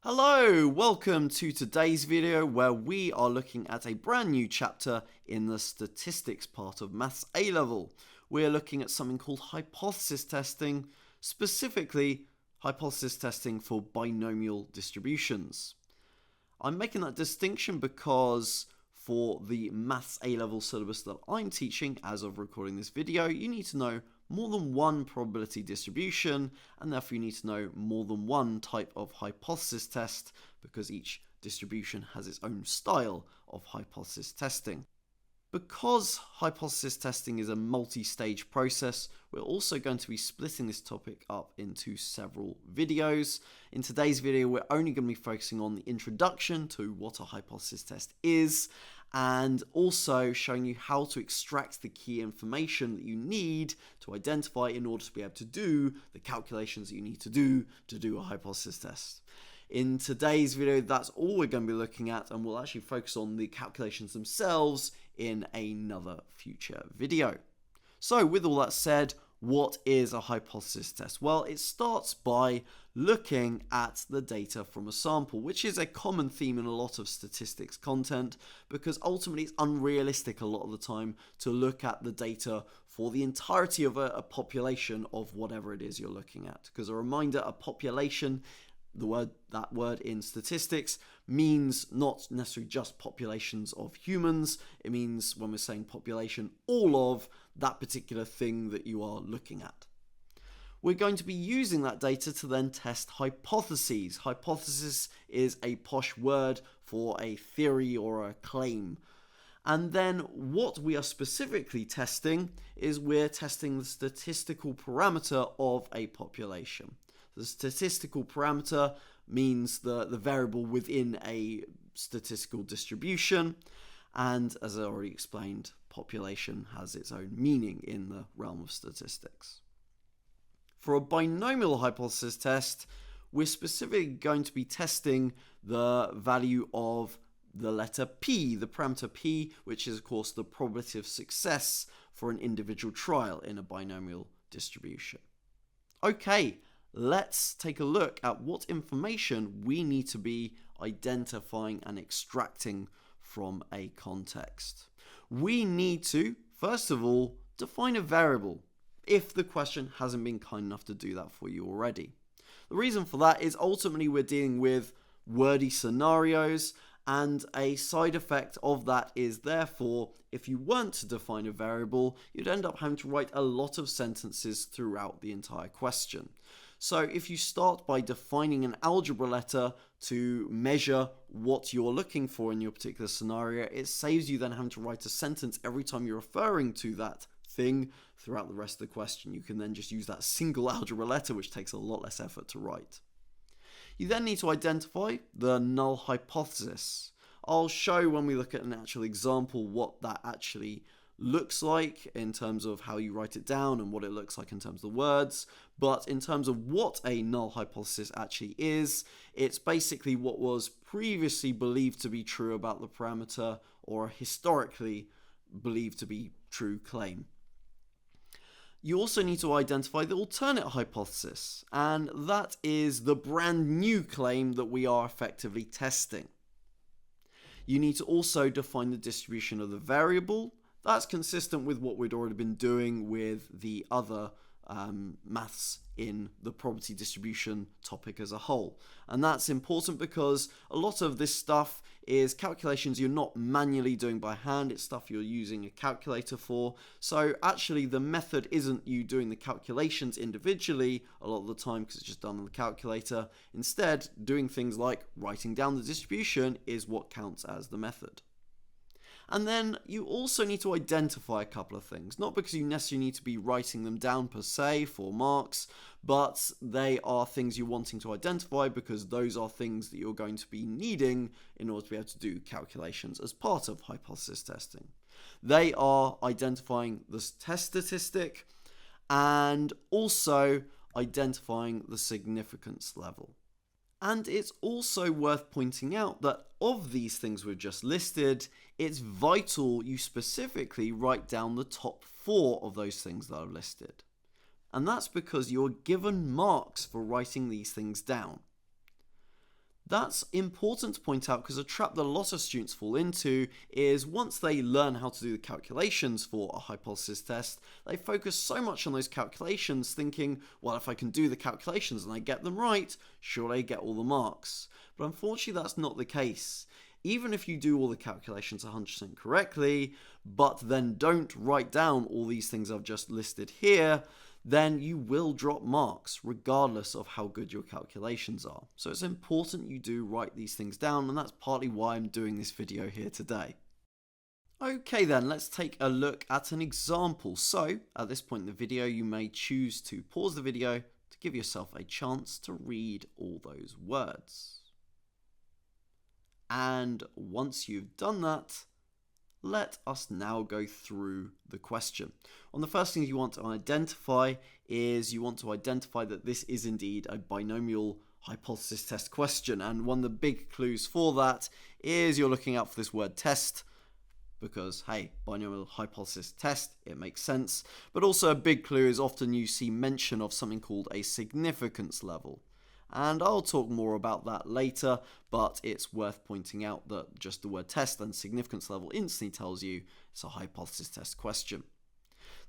Hello, welcome to today's video where we are looking at a brand new chapter in the statistics part of Maths A-level. We're looking at something called hypothesis testing, specifically hypothesis testing for binomial distributions. I'm making that distinction because for the Maths A-level syllabus that I'm teaching as of recording this video, you need to know more than one probability distribution, and therefore you need to know more than one type of hypothesis test because each distribution has its own style of hypothesis testing. Because hypothesis testing is a multi-stage process, we're also going to be splitting this topic up into several videos. In today's video, we're only going to be focusing on the introduction to what a hypothesis test is, and also showing you how to extract the key information that you need to identify in order to be able to do the calculations that you need to do a hypothesis test. In today's video, that's all we're going to be looking at, and we'll actually focus on the calculations themselves in another future video. So with all that said, what is a hypothesis test? Well, it starts by looking at the data from a sample, which is a common theme in a lot of statistics content because ultimately it's unrealistic a lot of the time to look at the data for the entirety of a population of whatever it is you're looking at. Because a reminder, a population, that word in statistics means not necessarily just populations of humans. It means, when we're saying population, all of that particular thing that you are looking at. We're going to be using that data to then test hypotheses. Hypothesis is a posh word for a theory or a claim. And then what we are specifically testing is we're testing the statistical parameter of a population. The statistical parameter means the variable within a statistical distribution, and as I already explained, population has its own meaning in the realm of statistics. For a binomial hypothesis test, we're specifically going to be testing the value of the letter p, the parameter p, which is of course the probability of success for an individual trial in a binomial distribution. Okay. Let's take a look at what information we need to be identifying and extracting from a context. We need to, first of all, define a variable, if the question hasn't been kind enough to do that for you already. The reason for that is ultimately we're dealing with wordy scenarios, and a side effect of that is therefore, if you weren't to define a variable, you'd end up having to write a lot of sentences throughout the entire question. So if you start by defining an algebra letter to measure what you're looking for in your particular scenario, it saves you then having to write a sentence every time you're referring to that thing throughout the rest of the question. You can then just use that single algebra letter, which takes a lot less effort to write. You then need to identify the null hypothesis. I'll show when we look at an actual example what that actually looks like in terms of how you write it down and what it looks like in terms of the words. But in terms of what a null hypothesis actually is, it's basically what was previously believed to be true about the parameter or historically believed to be true claim. You also need to identify the alternate hypothesis, and that is the brand new claim that we are effectively testing. You need to also define the distribution of the variable. That's consistent with what we'd already been doing with the other maths in the probability distribution topic as a whole. And that's important because a lot of this stuff is calculations you're not manually doing by hand, it's stuff you're using a calculator for. So actually the method isn't you doing the calculations individually a lot of the time because it's just done on the calculator. Instead, doing things like writing down the distribution is what counts as the method. And then you also need to identify a couple of things, not because you necessarily need to be writing them down per se for marks, but they are things you're wanting to identify because those are things that you're going to be needing in order to be able to do calculations as part of hypothesis testing. They are identifying the test statistic and also identifying the significance level. And it's also worth pointing out that of these things we've just listed, it's vital you specifically write down the top 4 of those things that I've listed. And that's because you're given marks for writing these things down. That's important to point out because a trap that a lot of students fall into is once they learn how to do the calculations for a hypothesis test, they focus so much on those calculations thinking, well, if I can do the calculations and I get them right, surely I get all the marks. But unfortunately, that's not the case. Even if you do all the calculations 100% correctly, but then don't write down all these things I've just listed here, then you will drop marks regardless of how good your calculations are. So it's important you do write these things down, and that's partly why I'm doing this video here today. Okay then, let's take a look at an example. So at this point in the video, you may choose to pause the video to give yourself a chance to read all those words. And once you've done that, let us now go through the question. One of the first things you want to identify is you want to identify that this is indeed a binomial hypothesis test question. And one of the big clues for that is you're looking out for this word test because, hey, binomial hypothesis test, it makes sense. But also a big clue is often you see mention of something called a significance level. And I'll talk more about that later, but it's worth pointing out that just the word test and significance level instantly tells you it's a hypothesis test question.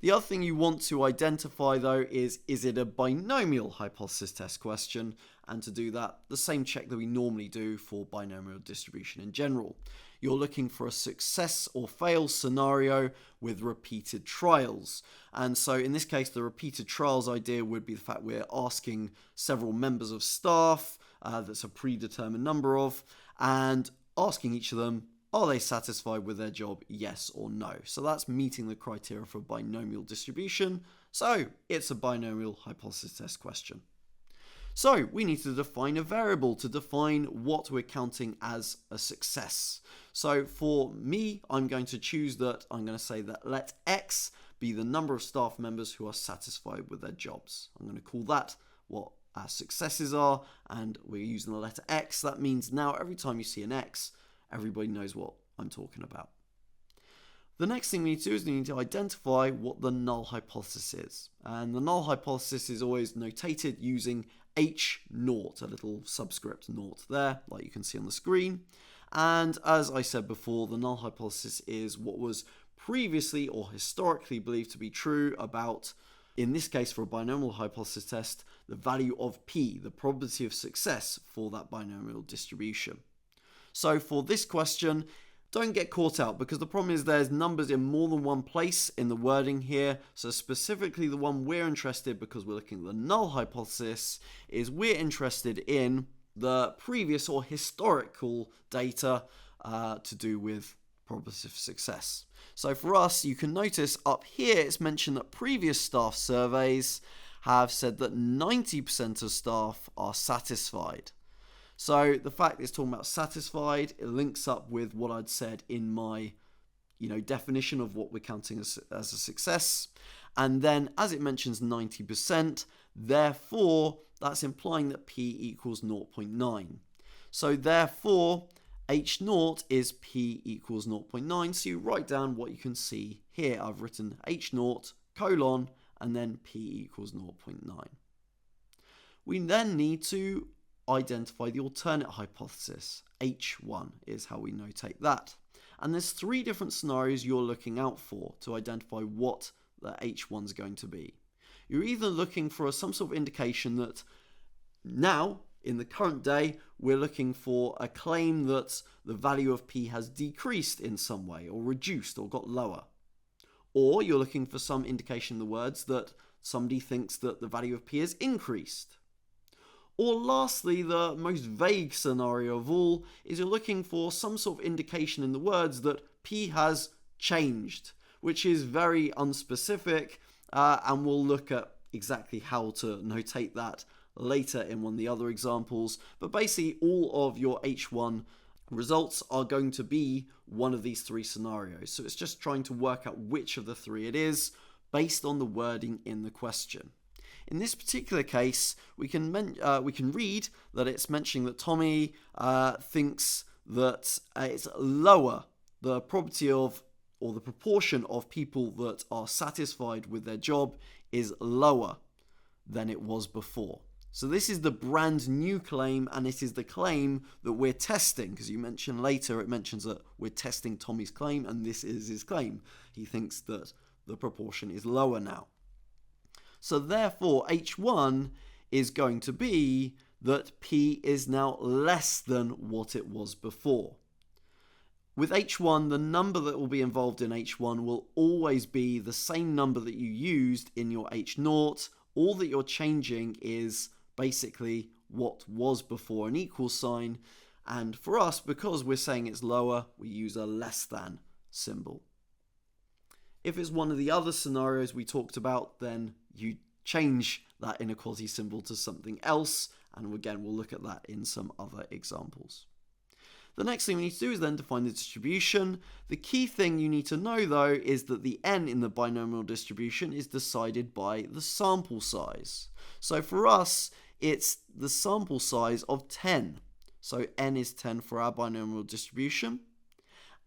The other thing you want to identify though is it a binomial hypothesis test question? And to do that, the same check that we normally do for binomial distribution in general. You're looking for a success or fail scenario with repeated trials. And so in this case, the repeated trials idea would be the fact we're asking several members of staff, that's a predetermined number of, and asking each of them, are they satisfied with their job, yes or no? So that's meeting the criteria for binomial distribution. So it's a binomial hypothesis test question. So we need to define a variable to define what we're counting as a success. So for me, I'm going to choose that, I'm going to say that let X be the number of staff members who are satisfied with their jobs. I'm going to call that what our successes are, and we're using the letter X. That means now every time you see an X, everybody knows what I'm talking about. The next thing we need to do is we need to identify what the null hypothesis is. And the null hypothesis is always notated using H0, a little subscript naught there, like you can see on the screen. And as I said before, the null hypothesis is what was previously or historically believed to be true about, in this case for a binomial hypothesis test, the value of P, the probability of success for that binomial distribution. So for this question, don't get caught out because the problem is there's numbers in more than one place in the wording here. So specifically the one we're interested, because we're looking at the null hypothesis, is we're interested in the previous or historical data to do with probability of success. So for us, you can notice up here it's mentioned that previous staff surveys have said that 90% of staff are satisfied. So the fact it's talking about satisfied, it links up with what I'd said in my definition of what we're counting as a success. And then as it mentions 90%, therefore that's implying that P equals 0.9. So therefore H0 is P equals 0.9. So you write down what you can see here. I've written H0 colon and then P equals 0.9. We then need to identify the alternate hypothesis. H1 is how we notate that. And there's three different scenarios you're looking out for to identify what the H1 is going to be. You're either looking for some sort of indication that now, in the current day, we're looking for a claim that the value of P has decreased in some way or reduced or got lower. Or you're looking for some indication in the words that somebody thinks that the value of P has increased. Or lastly, the most vague scenario of all is you're looking for some sort of indication in the words that P has changed, which is very unspecific, and we'll look at exactly how to notate that later in one of the other examples. But basically, all of your H1 results are going to be one of these three scenarios. So it's just trying to work out which of the three it is based on the wording in the question. In this particular case, we can read that it's mentioning that Tommy thinks that it's lower, the probability of, or the proportion of people that are satisfied with their job is lower than it was before. So this is the brand new claim, and it is the claim that we're testing, because you mentioned later, it mentions that we're testing Tommy's claim, and this is his claim. He thinks that the proportion is lower now. So therefore, H1 is going to be that P is now less than what it was before. With H1, the number that will be involved in H1 will always be the same number that you used in your H0. All that you're changing is basically what was before an equal sign, and for us, because we're saying it's lower, we use a less than symbol. If it's one of the other scenarios we talked about, then you change that inequality symbol to something else, and again we'll look at that in some other examples. The next thing we need to do is then define the distribution. The key thing you need to know though is that the n in the binomial distribution is decided by the sample size. So for us, it's the sample size of 10. So n is 10 for our binomial distribution.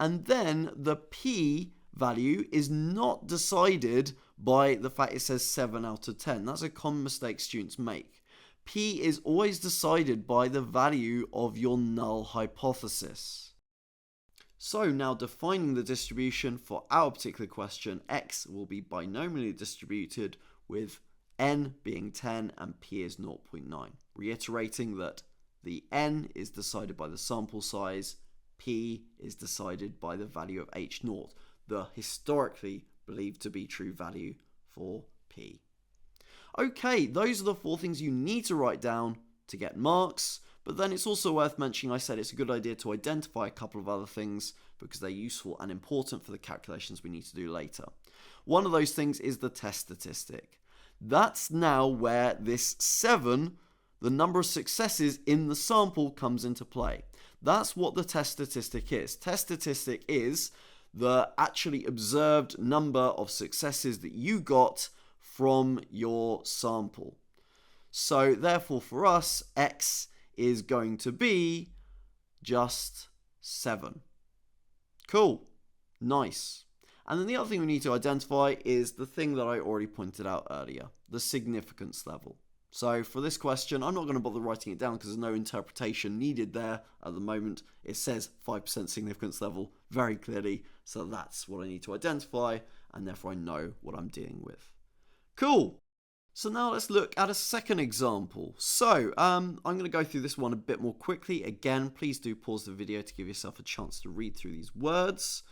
And then the p value is not decided by the fact it says 7 out of 10. That's a common mistake students make. P is always decided by the value of your null hypothesis. So now defining the distribution for our particular question, x will be binomially distributed with n being 10 and p is 0.9. Reiterating that the n is decided by the sample size, p is decided by the value of h0, the historically believed to be true value for p. Okay, those are the 4 things you need to write down to get marks, but then it's also worth mentioning, I said it's a good idea to identify a couple of other things because they're useful and important for the calculations we need to do later. One of those things is the test statistic. That's now where this 7, the number of successes in the sample, comes into play. That's what the test statistic is. Test statistic is the actually observed number of successes that you got from your sample. So therefore for us, x is going to be just 7. Cool. Nice. And then the other thing we need to identify is the thing that I already pointed out earlier, the significance level. So for this question, I'm not going to bother writing it down because there's no interpretation needed there at the moment. It says 5% significance level very clearly, so that's what I need to identify, and therefore I know what I'm dealing with. Cool. So now let's look at a second example. So I'm going to go through this one a bit more quickly. Again, please do pause the video to give yourself a chance to read through these words.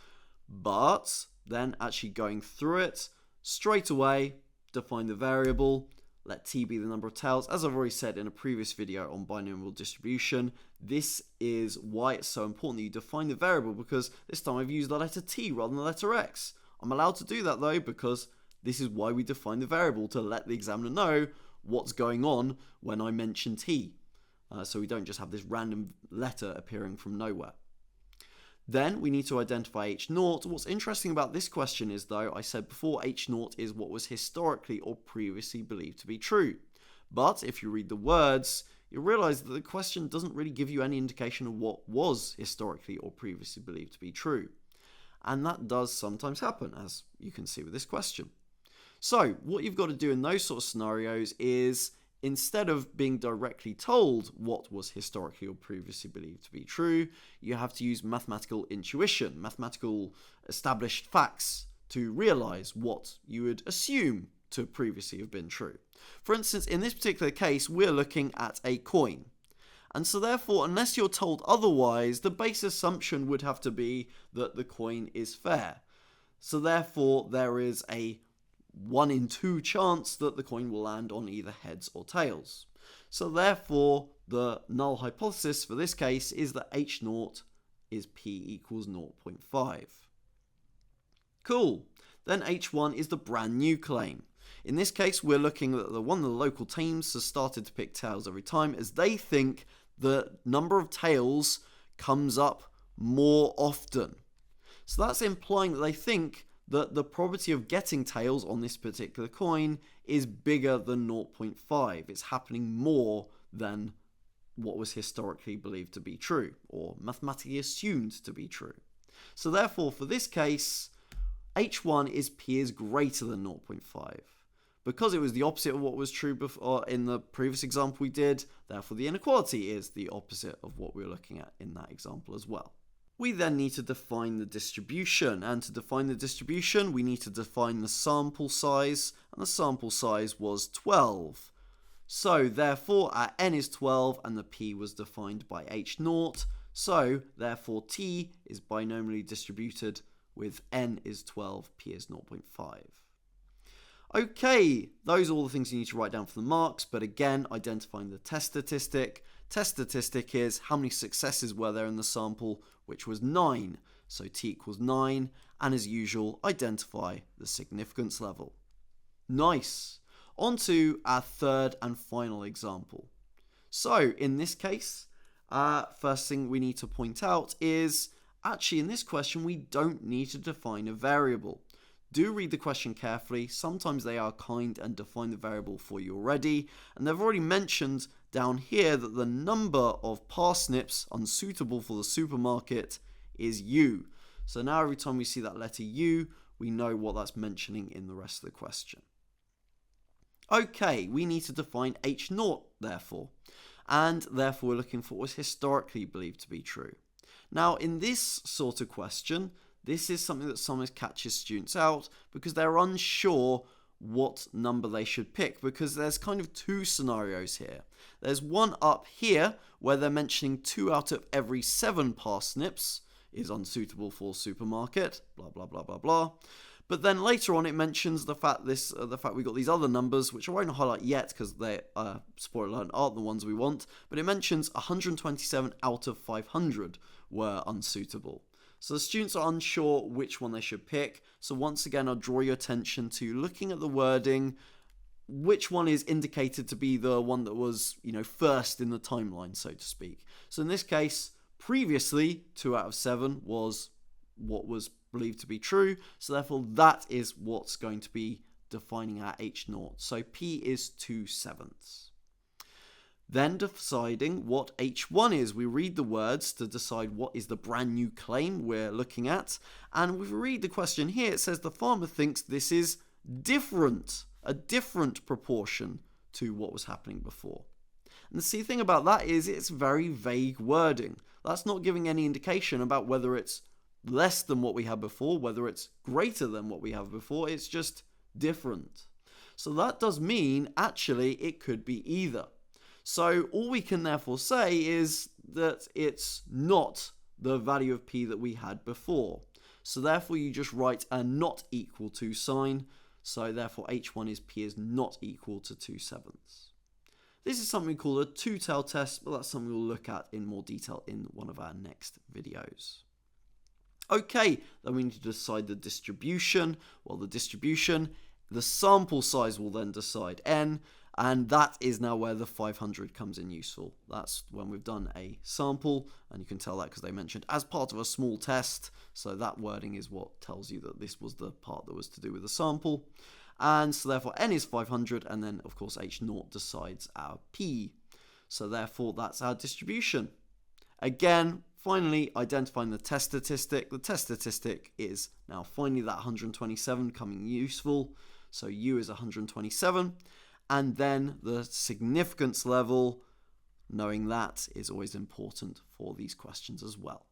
But then actually going through it, straight away, define the variable. Let t be the number of tails. As I've already said in a previous video on binomial distribution, this is why it's so important that you define the variable, because this time I've used the letter t rather than the letter x. I'm allowed to do that though, because this is why we define the variable, to let the examiner know what's going on when I mention t. So we don't just have this random letter appearing from nowhere. Then we need to identify h0. What's interesting about this question is, though, I said before, h0 is what was historically or previously believed to be true. But if you read the words, you realize that the question doesn't really give you any indication of what was historically or previously believed to be true. And that does sometimes happen, as you can see with this question. So what you've got to do in those sort of scenarios is, instead of being directly told what was historically or previously believed to be true, you have to use mathematical intuition, mathematical established facts, to realize what you would assume to previously have been true. For instance, in this particular case, we're looking at a coin. And so therefore, unless you're told otherwise, the base assumption would have to be that the coin is fair. So therefore, there is a 1 in 2 chance that the coin will land on either heads or tails. So therefore, the null hypothesis for this case is that h0 is p equals 0.5. Cool. Then h1 is the brand new claim. In this case, we're looking at one of the local teams has started to pick tails every time, as they think the number of tails comes up more often. So that's implying that they think that the probability of getting tails on this particular coin is bigger than 0.5. It's happening more than what was historically believed to be true, or mathematically assumed to be true. So therefore, for this case, h1 is p is greater than 0.5. because it was the opposite of what was true before in the previous example we did, therefore the inequality is the opposite of what we were looking at in that example as well. We then need to define the distribution, and to define the distribution we need to define the sample size, and the sample size was 12. So therefore our n is 12 and the p was defined by h0, so therefore t is binomially distributed with n is 12, p is 0.5. Okay, those are all the things you need to write down for the marks, but again, identifying the test statistic. Test statistic is how many successes were there in the sample, which was 9. So t equals 9, and as usual, identify the significance level. Nice. On to our third and final example. So in this case, first thing we need to point out is, actually in this question, we don't need to define a variable. Do read the question carefully. Sometimes they are kind and define the variable for you already. And they've already mentioned down here that the number of parsnips unsuitable for the supermarket is u. So now every time we see that letter u, we know what that's mentioning in the rest of the question. Okay, we need to define h0 therefore. And therefore we're looking for what is historically believed to be true. Now in this sort of question, this is something that sometimes catches students out because they're unsure what number they should pick, because there's kind of two scenarios here. There's one up here where they're mentioning 2 out of every 7 parsnips is unsuitable for supermarket, blah blah blah blah blah. But then later on it mentions the fact we got these other numbers, which I won't highlight yet because they, spoiler alert, aren't the ones we want. But it mentions 127 out of 500 were unsuitable. So the students are unsure which one they should pick. So once again, I'll draw your attention to looking at the wording, which one is indicated to be the one that was, first in the timeline, so to speak. So in this case, previously, 2 out of 7 was what was believed to be true. So therefore, that is what's going to be defining our h0. So p is 2/7. Then deciding what h1 is, we read the words to decide what is the brand new claim we're looking at. And we read the question here, it says the farmer thinks this is different, a different proportion to what was happening before. And the thing about that is it's very vague wording. That's not giving any indication about whether it's less than what we had before, whether it's greater than what we have before, it's just different. So that does mean actually it could be either. So all we can therefore say is that it's not the value of p that we had before. So therefore you just write a not equal to sign. So therefore h1 is p is not equal to 2/7. This is something called a two-tail test, but that's something we'll look at in more detail in one of our next videos. Okay, then we need to decide the distribution. Well, the sample size will then decide n, and that is now where the 500 comes in useful. That's when we've done a sample, and you can tell that because they mentioned as part of a small test, so that wording is what tells you that this was the part that was to do with the sample. And so therefore n is 500, and then of course h0 decides our p. So therefore that's our distribution. Again, finally identifying the test statistic. The test statistic is now finally that 127 coming useful. So u is 127. And then the significance level, knowing that is always important for these questions as well.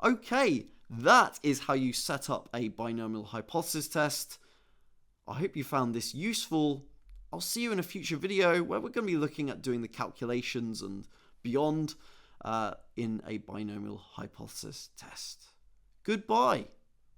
Okay, that is how you set up a binomial hypothesis test. I hope you found this useful. I'll see you in a future video where we're going to be looking at doing the calculations and beyond in a binomial hypothesis test. Goodbye.